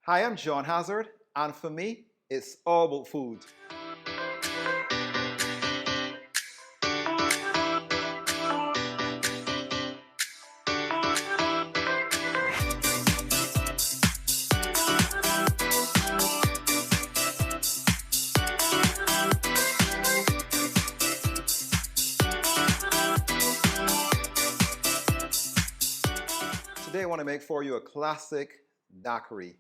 Hi, I'm John Hazzard, and for me, it's all about food. Today I want to make for you a classic daiquiri.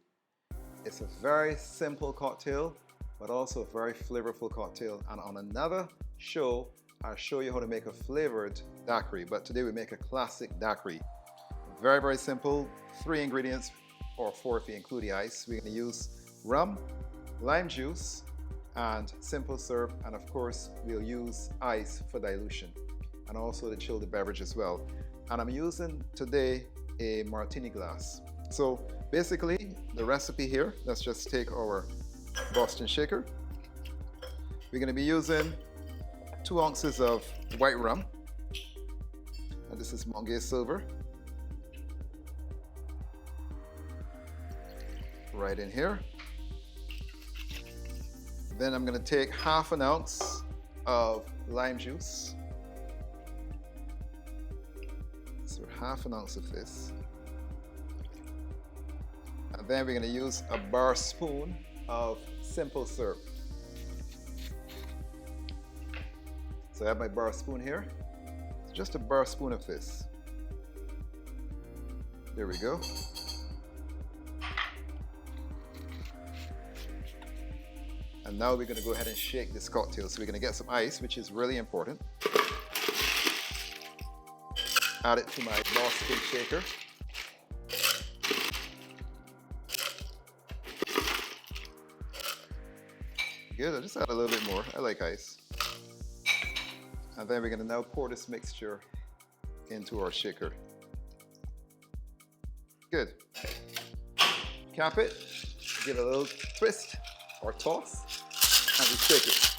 It's a very simple cocktail, but also a very flavorful cocktail. And on another show, I'll show you how to make a flavored daiquiri. But today we make a classic daiquiri. Very, very simple. 3 ingredients, or 4 if you include the ice. We're going to use rum, lime juice, and simple syrup. And of course, we'll use ice for dilution, and also to chill the beverage as well. And I'm using today a Martini glass. So basically the recipe here, let's just take our Boston shaker. We're going to be using 2 ounces of white rum, and this is Monget Silver. Right in here. Then I'm going to take half an ounce of lime juice. So half an ounce of this. And then we're going to use a bar spoon of simple syrup. So I have my bar spoon here. So just a bar spoon of this. There we go. And now we're going to go ahead and shake this cocktail. So we're going to get some ice, which is really important. Add it to my Boston shaker. Good, I'll just add a little bit more. I like ice. And then we're going to now pour this mixture into our shaker. Good. Cap it, give it a little twist or toss, and we shake it.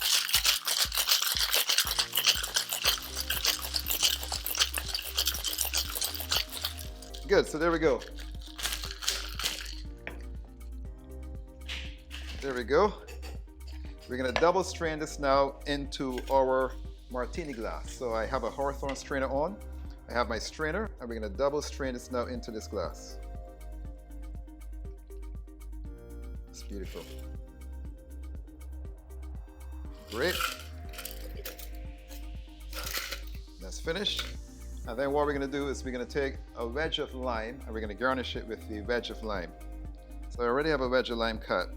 Good, so there we go. There we go. We're going to double strain this now into our Martini glass. So I have a Hawthorne strainer on. I have my strainer, and we're going to double strain this now into this glass. It's beautiful. Great. That's finished. And then what we're going to do is we're going to take a wedge of lime, and we're going to garnish it with the wedge of lime. So I already have a wedge of lime cut.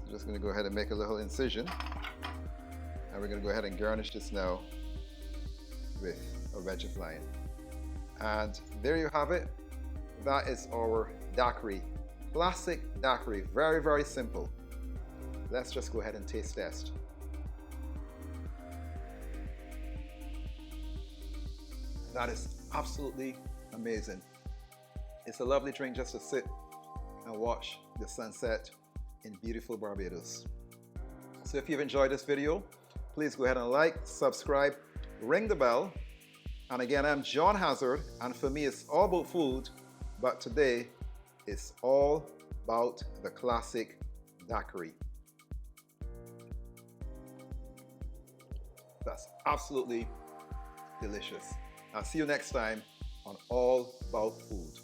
I'm just going to go ahead and make a little incision, and we're going to go ahead and garnish this now with a wedge of lime. And there you have it. That is our daiquiri. Classic daiquiri. Very, very simple. Let's just go ahead and taste test. That is absolutely amazing. It's a lovely drink just to sit and watch the sunset in beautiful Barbados. So if you've enjoyed this video, please go ahead and like, subscribe, ring the bell. And again, I'm John Hazzard, and for me it's all about food, but today it's all about the classic daiquiri. That's absolutely delicious. I'll see you next time on All About Food.